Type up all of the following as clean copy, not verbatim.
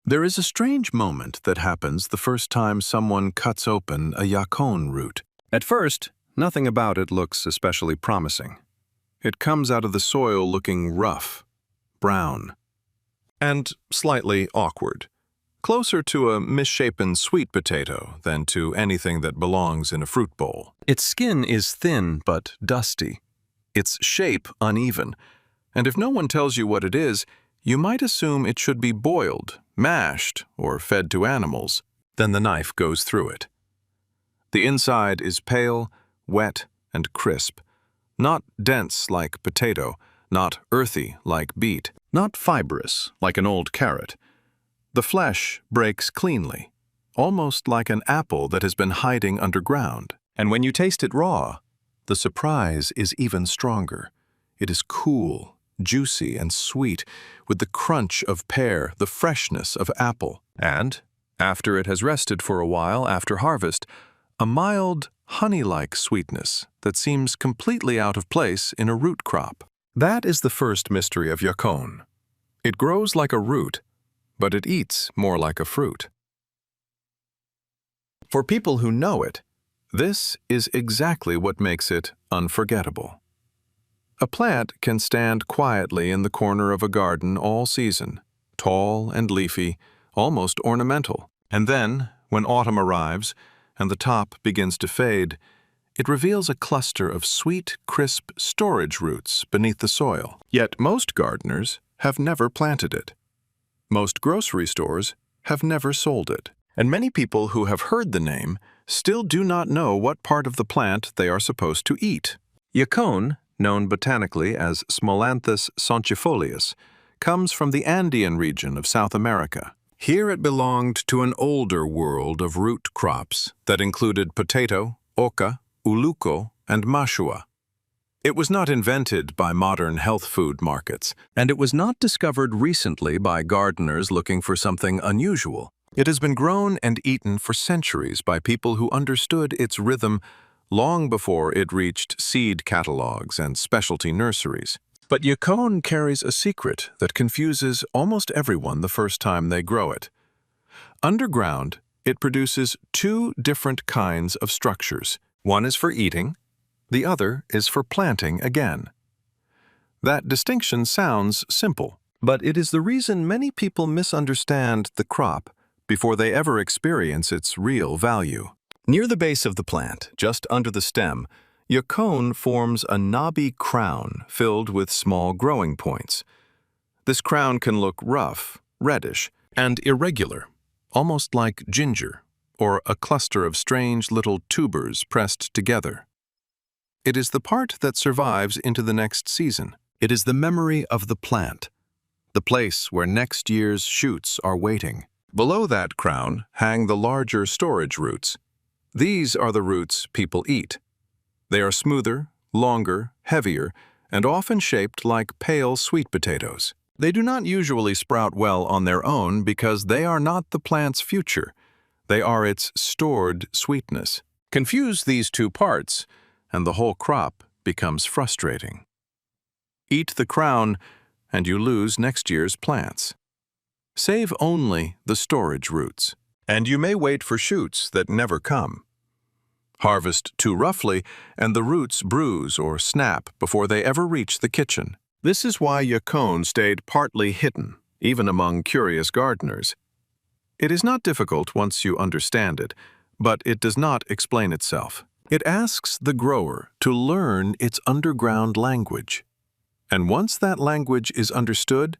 There is a strange moment that happens the first time someone cuts open a yacon root. At first, nothing about it looks especially promising. It comes out of the soil looking rough, brown, and slightly awkward, closer to a misshapen sweet potato than to anything that belongs in a fruit bowl. Its skin is thin but dusty, its shape uneven, and if no one tells you what it is, you might assume it should be boiled, mashed, or fed to animals. Then the knife goes through it. The inside is pale, wet, and crisp, not dense like potato, not earthy like beet, not fibrous like an old carrot. The flesh breaks cleanly, almost like an apple that has been hiding underground. And when you taste it raw, the surprise is even stronger. It is cool, juicy, and sweet, with the crunch of pear, the freshness of apple. And, after it has rested for a while after harvest, a mild, honey-like sweetness that seems completely out of place in a root crop. That is the first mystery of yacon. It grows like a root, but it eats more like a fruit. For people who know it, this is exactly what makes it unforgettable. A plant can stand quietly in the corner of a garden all season, tall and leafy, almost ornamental. And then, when autumn arrives and the top begins to fade, it reveals a cluster of sweet, crisp storage roots beneath the soil. Yet most gardeners have never planted it. Most grocery stores have never sold it. And many people who have heard the name still do not know what part of the plant they are supposed to eat. Yacon, known botanically as Smolanthus sonchifolius, comes from the Andean region of South America. Here it belonged to an older world of root crops that included potato, oca, uluco, and mashua. It was not invented by modern health food markets, and it was not discovered recently by gardeners looking for something unusual. It has been grown and eaten for centuries by people who understood its rhythm long before it reached seed catalogs and specialty nurseries. But yacon carries a secret that confuses almost everyone the first time they grow it. Underground, it produces two different kinds of structures. One is for eating, the other is for planting again. That distinction sounds simple, but it is the reason many people misunderstand the crop before they ever experience its real value. Near the base of the plant, just under the stem, yacon forms a knobby crown filled with small growing points. This crown can look rough, reddish, and irregular, almost like ginger, or a cluster of strange little tubers pressed together. It is the part that survives into the next season. It is the memory of the plant, the place where next year's shoots are waiting. Below that crown hang the larger storage roots. These are the roots people eat. They are smoother, longer, heavier, and often shaped like pale sweet potatoes. They do not usually sprout well on their own because they are not the plant's future. They are its stored sweetness. Confuse these two parts, and the whole crop becomes frustrating. Eat the crown, and you lose next year's plants. Save only the storage roots, and you may wait for shoots that never come. Harvest too roughly, and the roots bruise or snap before they ever reach the kitchen. This is why yacon stayed partly hidden, even among curious gardeners. It is not difficult once you understand it, but it does not explain itself. It asks the grower to learn its underground language. And once that language is understood,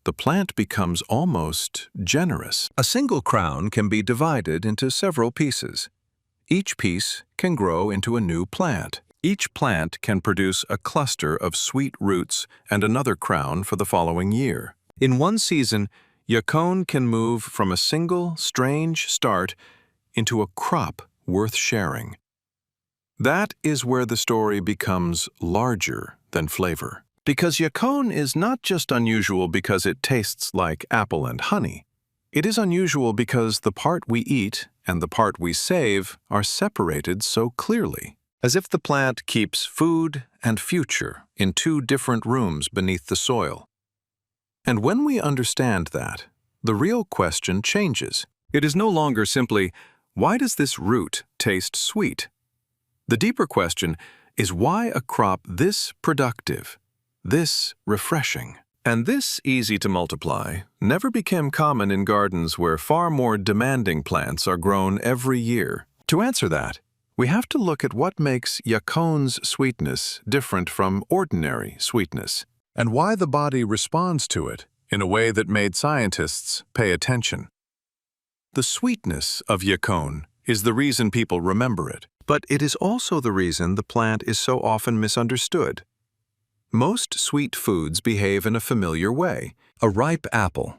the plant becomes almost generous. A single crown can be divided into several pieces. Each piece can grow into a new plant. Each plant can produce a cluster of sweet roots and another crown for the following year. In one season, yacon can move from a single, strange start into a crop worth sharing. That is where the story becomes larger than flavor. Because yacon is not just unusual because it tastes like apple and honey. It is unusual because the part we eat and the part we save are separated so clearly, as if the plant keeps food and future in two different rooms beneath the soil. And when we understand that, the real question changes. It is no longer simply, why does this root taste sweet? The deeper question is why a crop this productive, this refreshing, and this easy to multiply never became common in gardens where far more demanding plants are grown every year. To answer that, we have to look at what makes yacon's sweetness different from ordinary sweetness, and why the body responds to it in a way that made scientists pay attention. The sweetness of yacon is the reason people remember it, but it is also the reason the plant is so often misunderstood. Most sweet foods behave in a familiar way. A ripe apple,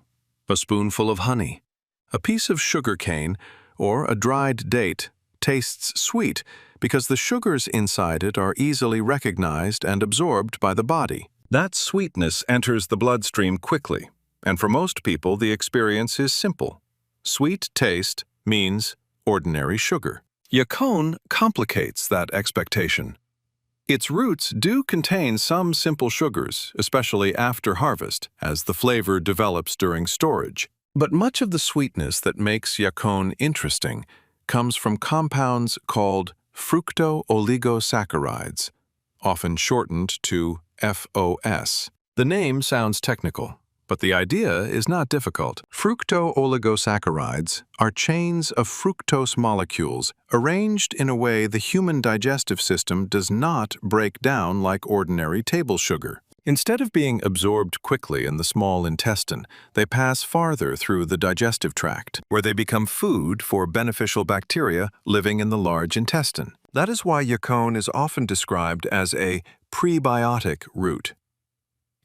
a spoonful of honey, a piece of sugar cane, or a dried date tastes sweet because the sugars inside it are easily recognized and absorbed by the body. That sweetness enters the bloodstream quickly, and for most people the experience is simple. Sweet taste means ordinary sugar. Yacon complicates that expectation. Its roots do contain some simple sugars, especially after harvest, as the flavor develops during storage. But much of the sweetness that makes yacon interesting comes from compounds called fructooligosaccharides, often shortened to FOS. The name sounds technical, but the idea is not difficult. Fructooligosaccharides are chains of fructose molecules arranged in a way the human digestive system does not break down like ordinary table sugar. Instead of being absorbed quickly in the small intestine, they pass farther through the digestive tract, where they become food for beneficial bacteria living in the large intestine. That is why yacon is often described as a prebiotic root.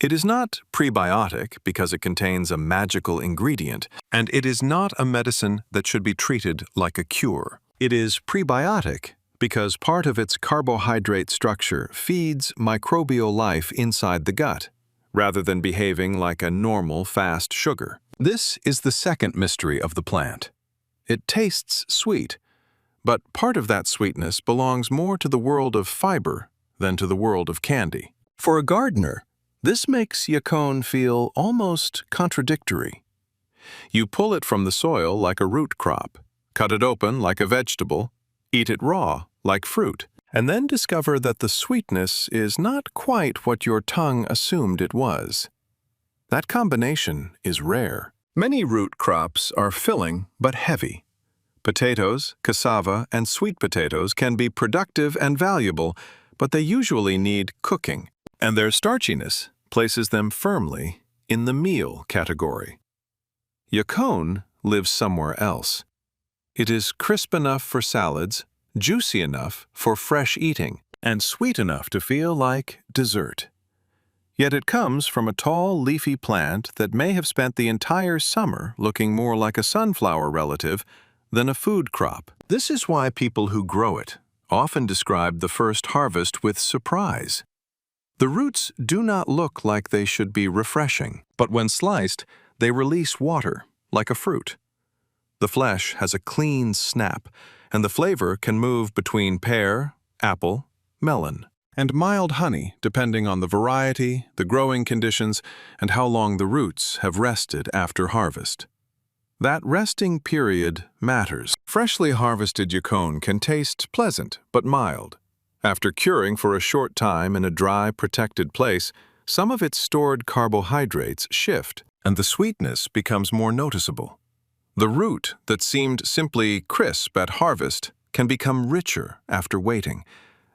It is not prebiotic because it contains a magical ingredient, and it is not a medicine that should be treated like a cure. It is prebiotic because part of its carbohydrate structure feeds microbial life inside the gut, rather than behaving like a normal fast sugar. This is the second mystery of the plant. It tastes sweet, but part of that sweetness belongs more to the world of fiber than to the world of candy. For a gardener, this makes yacon feel almost contradictory. You pull it from the soil like a root crop, cut it open like a vegetable, eat it raw like fruit, and then discover that the sweetness is not quite what your tongue assumed it was. That combination is rare. Many root crops are filling but heavy. Potatoes, cassava, and sweet potatoes can be productive and valuable, but they usually need cooking, and their starchiness places them firmly in the meal category. Yacon lives somewhere else. It is crisp enough for salads, juicy enough for fresh eating, and sweet enough to feel like dessert. Yet it comes from a tall, leafy plant that may have spent the entire summer looking more like a sunflower relative than a food crop. This is why people who grow it often describe the first harvest with surprise. The roots do not look like they should be refreshing, but when sliced, they release water, like a fruit. The flesh has a clean snap, and the flavor can move between pear, apple, melon, and mild honey depending on the variety, the growing conditions, and how long the roots have rested after harvest. That resting period matters. Freshly harvested yacon can taste pleasant but mild. After curing for a short time in a dry, protected place, some of its stored carbohydrates shift, and the sweetness becomes more noticeable. The root that seemed simply crisp at harvest can become richer after waiting,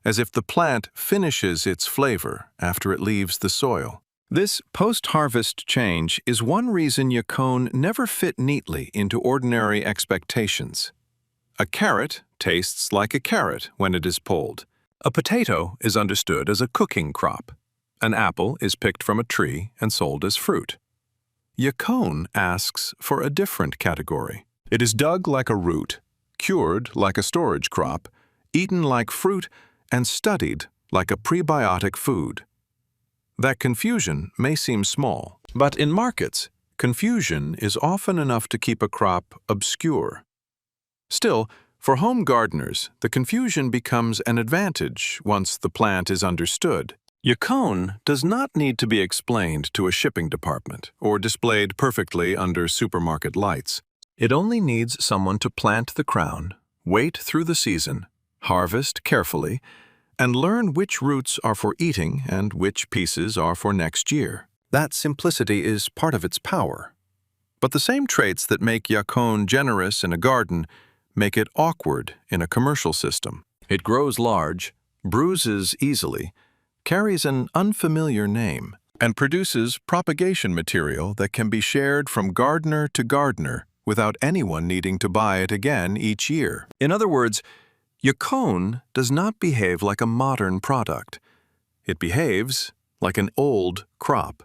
as if the plant finishes its flavor after it leaves the soil. This post-harvest change is one reason yacon never fit neatly into ordinary expectations. A carrot tastes like a carrot when it is pulled. A potato is understood as a cooking crop. An apple is picked from a tree and sold as fruit. Yacon asks for a different category. It is dug like a root, cured like a storage crop, eaten like fruit, and studied like a prebiotic food. That confusion may seem small, but in markets, confusion is often enough to keep a crop obscure. Still, for home gardeners, the confusion becomes an advantage once the plant is understood. Yacon does not need to be explained to a shipping department or displayed perfectly under supermarket lights. It only needs someone to plant the crown, wait through the season, harvest carefully, and learn which roots are for eating and which pieces are for next year. That simplicity is part of its power. But the same traits that make yacon generous in a garden make it awkward in a commercial system. It grows large, bruises easily, carries an unfamiliar name, and produces propagation material that can be shared from gardener to gardener without anyone needing to buy it again each year. In other words, yacon does not behave like a modern product. It behaves like an old crop.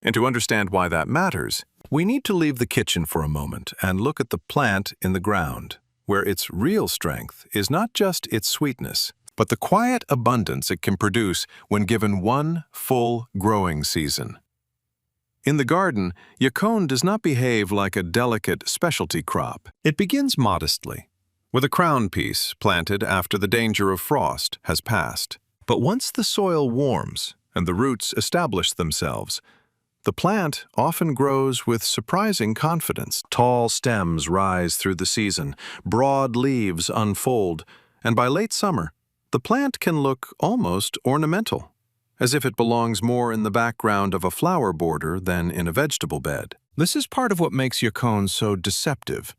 And to understand why that matters, we need to leave the kitchen for a moment and look at the plant in the ground, where its real strength is not just its sweetness, but the quiet abundance it can produce when given one full growing season. In the garden, yacon does not behave like a delicate specialty crop. It begins modestly, with a crown piece planted after the danger of frost has passed. But once the soil warms and the roots establish themselves, the plant often grows with surprising confidence. Tall stems rise through the season, broad leaves unfold, and by late summer, the plant can look almost ornamental, as if it belongs more in the background of a flower border than in a vegetable bed. This is part of what makes yacon so deceptive.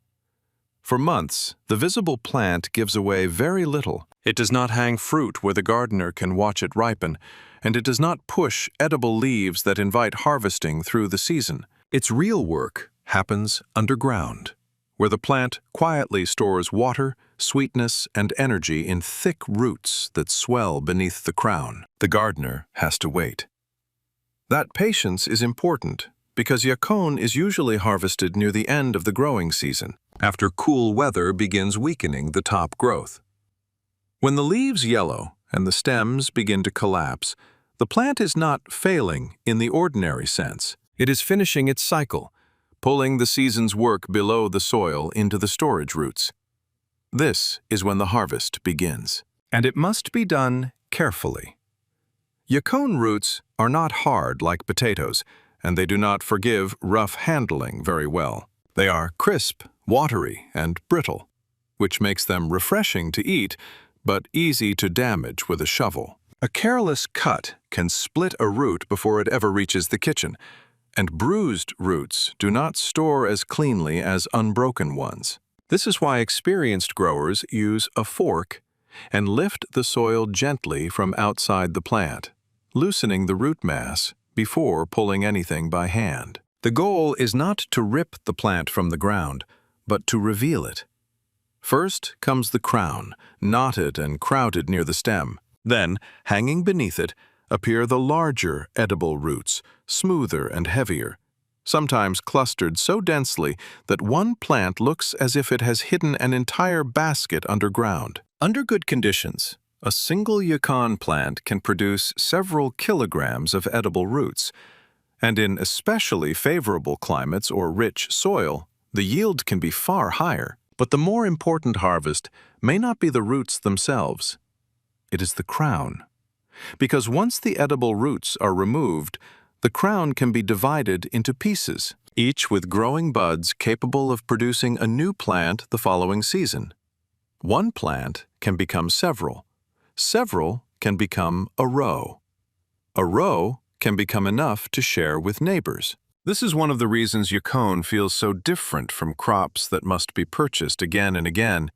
For months, the visible plant gives away very little. It does not hang fruit where the gardener can watch it ripen, and it does not push edible leaves that invite harvesting through the season. Its real work happens underground, where the plant quietly stores water, sweetness, and energy in thick roots that swell beneath the crown. The gardener has to wait. That patience is important because yacon is usually harvested near the end of the growing season, after cool weather begins weakening the top growth. When the leaves yellow and the stems begin to collapse, the plant is not failing in the ordinary sense. It is finishing its cycle, pulling the season's work below the soil into the storage roots. This is when the harvest begins, and it must be done carefully. Yacon roots are not hard like potatoes, and they do not forgive rough handling very well. They are crisp, watery, and brittle, which makes them refreshing to eat, but easy to damage with a shovel. A careless cut can split a root before it ever reaches the kitchen, and bruised roots do not store as cleanly as unbroken ones. This is why experienced growers use a fork and lift the soil gently from outside the plant, loosening the root mass before pulling anything by hand. The goal is not to rip the plant from the ground, but to reveal it. First comes the crown, knotted and crowded near the stem. Then, hanging beneath it, appear the larger edible roots, smoother and heavier, sometimes clustered so densely that one plant looks as if it has hidden an entire basket underground. Under good conditions, a single yacon plant can produce several kilograms of edible roots, and in especially favorable climates or rich soil, the yield can be far higher. But the more important harvest may not be the roots themselves. It is the crown. Because once the edible roots are removed, the crown can be divided into pieces, each with growing buds capable of producing a new plant the following season. One plant can become several. Several can become a row. A row can become enough to share with neighbors. This is one of the reasons yacon feels so different from crops that must be purchased again and again.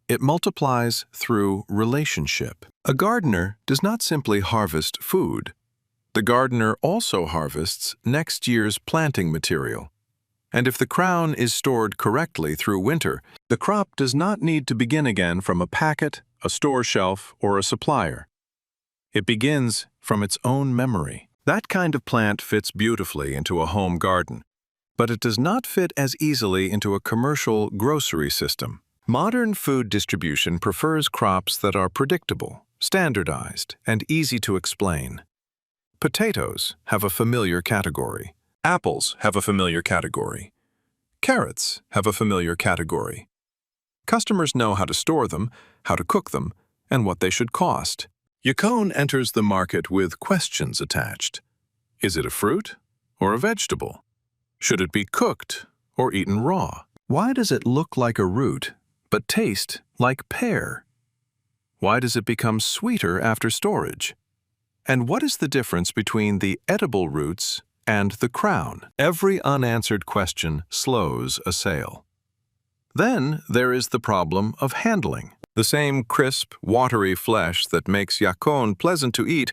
It multiplies through relationship. A gardener does not simply harvest food. The gardener also harvests next year's planting material. And if the crown is stored correctly through winter, the crop does not need to begin again from a packet, a store shelf, or a supplier. It begins from its own memory. That kind of plant fits beautifully into a home garden, but it does not fit as easily into a commercial grocery system. Modern food distribution prefers crops that are predictable, standardized, and easy to explain. Potatoes have a familiar category. Apples have a familiar category. Carrots have a familiar category. Customers know how to store them, how to cook them, and what they should cost. Yacon enters the market with questions attached. Is it a fruit or a vegetable? Should it be cooked or eaten raw? Why does it look like a root but taste like pear? Why does it become sweeter after storage? And what is the difference between the edible roots and the crown? Every unanswered question slows a sale. Then there is the problem of handling. The same crisp, watery flesh that makes yacon pleasant to eat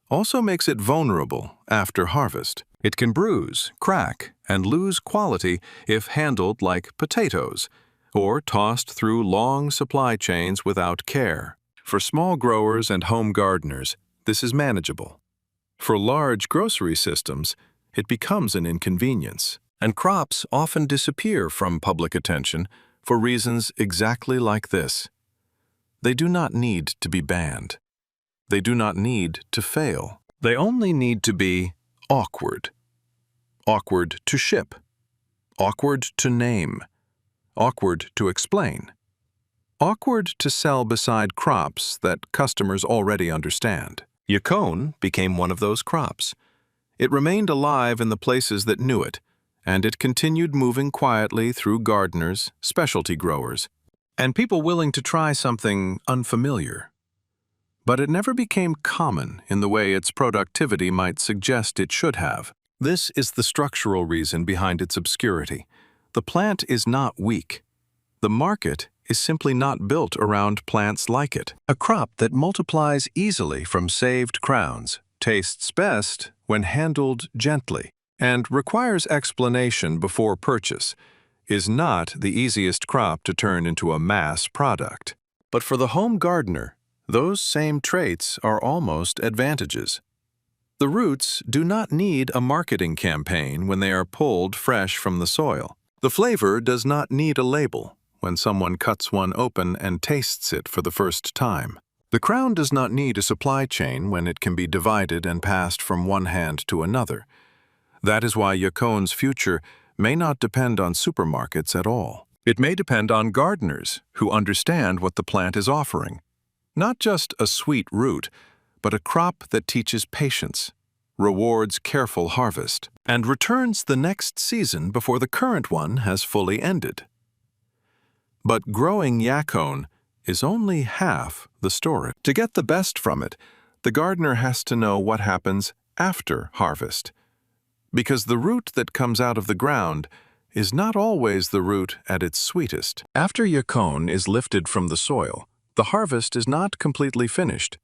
also makes it vulnerable after harvest. It can bruise, crack, and lose quality if handled like potatoes, or tossed through long supply chains without care. For small growers and home gardeners, this is manageable. For large grocery systems, it becomes an inconvenience, and crops often disappear from public attention for reasons exactly like this. They do not need to be banned. They do not need to fail. They only need to be awkward. Awkward to ship. Awkward to name. Awkward to explain. Awkward to sell beside crops that customers already understand. Yacon became one of those crops. It remained alive in the places that knew it, and it continued moving quietly through gardeners, specialty growers, and people willing to try something unfamiliar. But it never became common in the way its productivity might suggest it should have. This is the structural reason behind its obscurity. The plant is not weak. The market is simply not built around plants like it. A crop that multiplies easily from saved crowns, tastes best when handled gently, and requires explanation before purchase, is not the easiest crop to turn into a mass product. But for the home gardener, those same traits are almost advantages. The roots do not need a marketing campaign when they are pulled fresh from the soil. The flavor does not need a label when someone cuts one open and tastes it for the first time. The crown does not need a supply chain when it can be divided and passed from one hand to another. That is why yacon's future may not depend on supermarkets at all. It may depend on gardeners who understand what the plant is offering. Not just a sweet root, but a crop that teaches patience, rewards careful harvest, and returns the next season before the current one has fully ended. But growing yacon is only half the story. To get the best from it, the gardener has to know what happens after harvest, because the root that comes out of the ground is not always the root at its sweetest. After yacon is lifted from the soil, the harvest is not completely finished.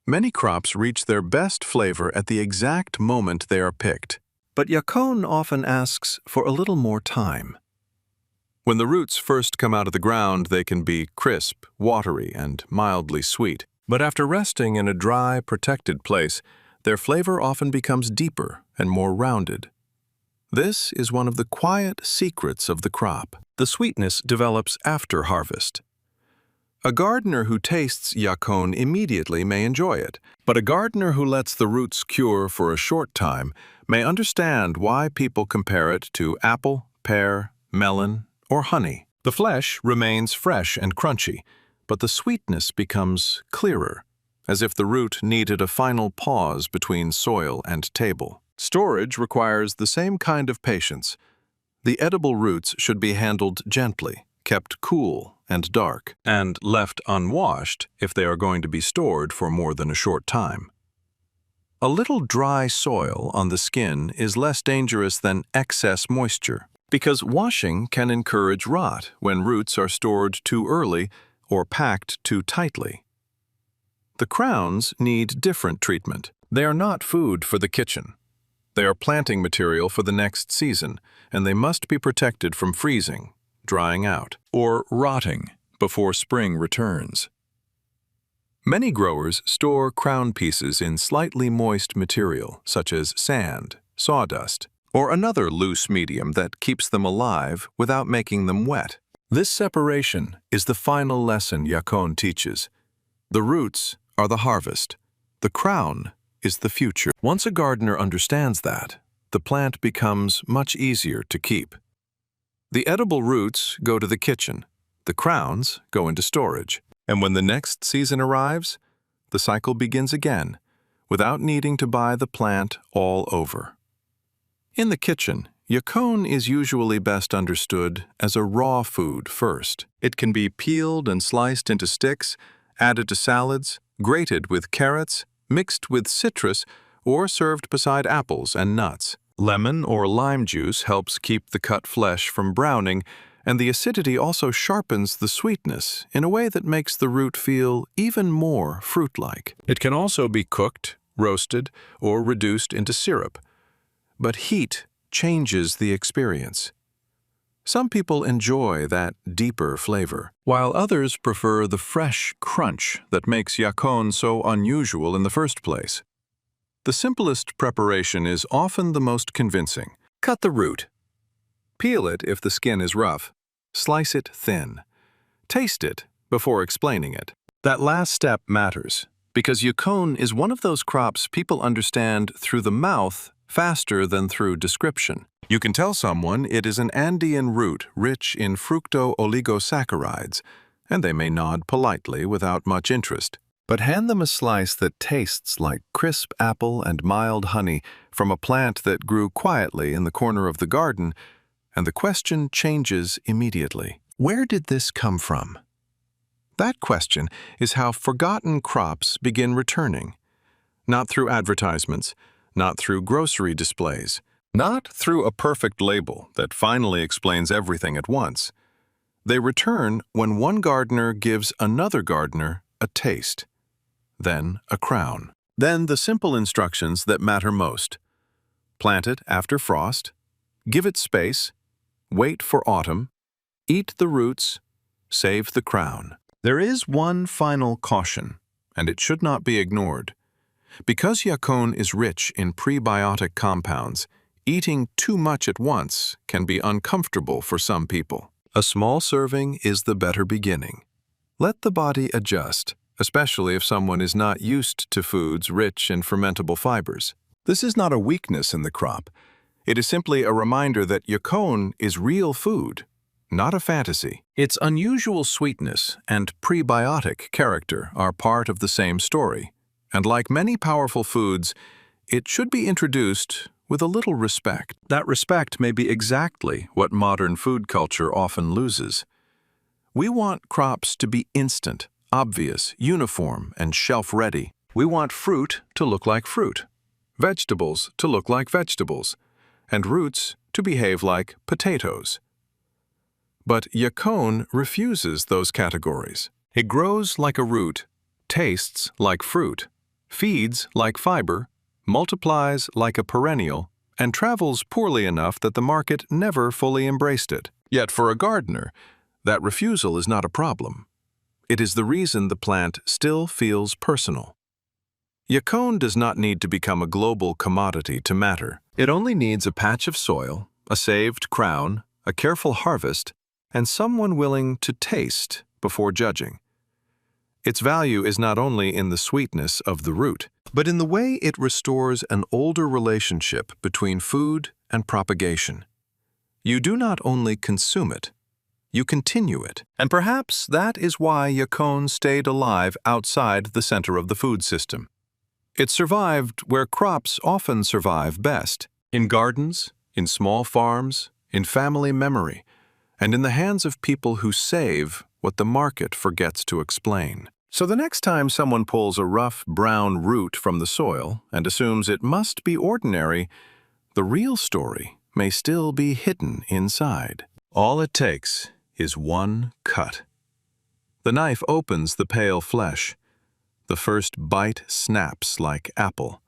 Many crops reach their best flavor at the exact moment they are picked, but yacon often asks for a little more time. When the roots first come out of the ground, they can be crisp, watery, and mildly sweet. But after resting in a dry, protected place, their flavor often becomes deeper and more rounded. This is one of the quiet secrets of the crop. The sweetness develops after harvest. A gardener who tastes yacon immediately may enjoy it, but a gardener who lets the roots cure for a short time may understand why people compare it to apple, pear, melon, or honey. The flesh remains fresh and crunchy, but the sweetness becomes clearer, as if the root needed a final pause between soil and table. Storage requires the same kind of patience. The edible roots should be handled gently, kept cool and dark, and left unwashed if they are going to be stored for more than a short time. A little dry soil on the skin is less dangerous than excess moisture, because washing can encourage rot when roots are stored too early or packed too tightly. The crowns need different treatment. They are not food for the kitchen. They are planting material for the next season, and they must be protected from freezing, drying out, or rotting before spring returns. Many growers store crown pieces in slightly moist material, such as sand, sawdust, or another loose medium that keeps them alive without making them wet. This separation is the final lesson yacon teaches. The roots are the harvest. The crown is the future. Once a gardener understands that, the plant becomes much easier to keep. The edible roots go to the kitchen. The crowns go into storage. And when the next season arrives, the the cycle begins again, without needing to buy the plant all over. In the kitchen, yacon is usually best understood as a raw food first. It can be peeled and sliced into sticks, added to salads, grated with carrots, mixed with citrus, or served beside apples and nuts. Lemon or lime juice helps keep the cut flesh from browning, and the acidity also sharpens the sweetness in a way that makes the root feel even more fruit-like. It can also be cooked, roasted, or reduced into syrup. But heat changes the experience. Some people enjoy that deeper flavor, while others prefer the fresh crunch that makes yacon so unusual in the first place. The simplest preparation is often the most convincing. Cut the root. Peel it if the skin is rough. Slice it thin. Taste it before explaining it. That last step matters, because yacon is one of those crops people understand through the mouth faster than through description. You can tell someone it is an Andean root rich in fructo-oligosaccharides, and they may nod politely without much interest. But hand them a slice that tastes like crisp apple and mild honey from a plant that grew quietly in the corner of the garden, and the question changes immediately. Where did this come from? That question is how forgotten crops begin returning. Not through advertisements, not through grocery displays, not through a perfect label that finally explains everything at once. They return when one gardener gives another gardener a taste, then a crown. Then the simple instructions that matter most. Plant it after frost, give it space, wait for autumn, eat the roots, save the crown. There is one final caution, and it should not be ignored. Because yacon is rich in prebiotic compounds, eating too much at once can be uncomfortable for some people. A small serving is the better beginning. Let the body adjust, especially if someone is not used to foods rich in fermentable fibers. This is not a weakness in the crop. It is simply a reminder that yacon is real food, not a fantasy. Its unusual sweetness and prebiotic character are part of the same story, and like many powerful foods, it should be introduced with a little respect. That respect may be exactly what modern food culture often loses. We want crops to be instant, obvious, uniform, and shelf-ready. We want fruit to look like fruit, vegetables to look like vegetables, and roots to behave like potatoes. But yacon refuses those categories. It grows like a root, tastes like fruit, feeds like fiber, multiplies like a perennial, and travels poorly enough that the market never fully embraced it. Yet for a gardener, that refusal is not a problem. It is the reason the plant still feels personal. Yacon does not need to become a global commodity to matter. It only needs a patch of soil, a saved crown, a careful harvest, and someone willing to taste before judging. Its value is not only in the sweetness of the root, but in the way it restores an older relationship between food and propagation. You do not only consume it, you continue it. And perhaps that is why yacon stayed alive outside the center of the food system. It survived where crops often survive best, in gardens, in small farms, in family memory, and in the hands of people who save what the market forgets to explain. So the next time someone pulls a rough brown root from the soil and assumes it must be ordinary, the real story may still be hidden inside. All it takes is one cut. The knife opens the pale flesh. The first bite snaps like apple.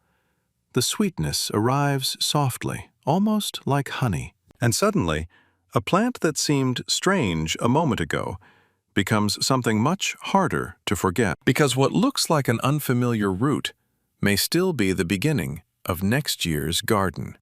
The sweetness arrives softly, almost like honey. And suddenly, a plant that seemed strange a moment ago becomes something much harder to forget, because what looks like an unfamiliar root may still be the beginning of next year's garden.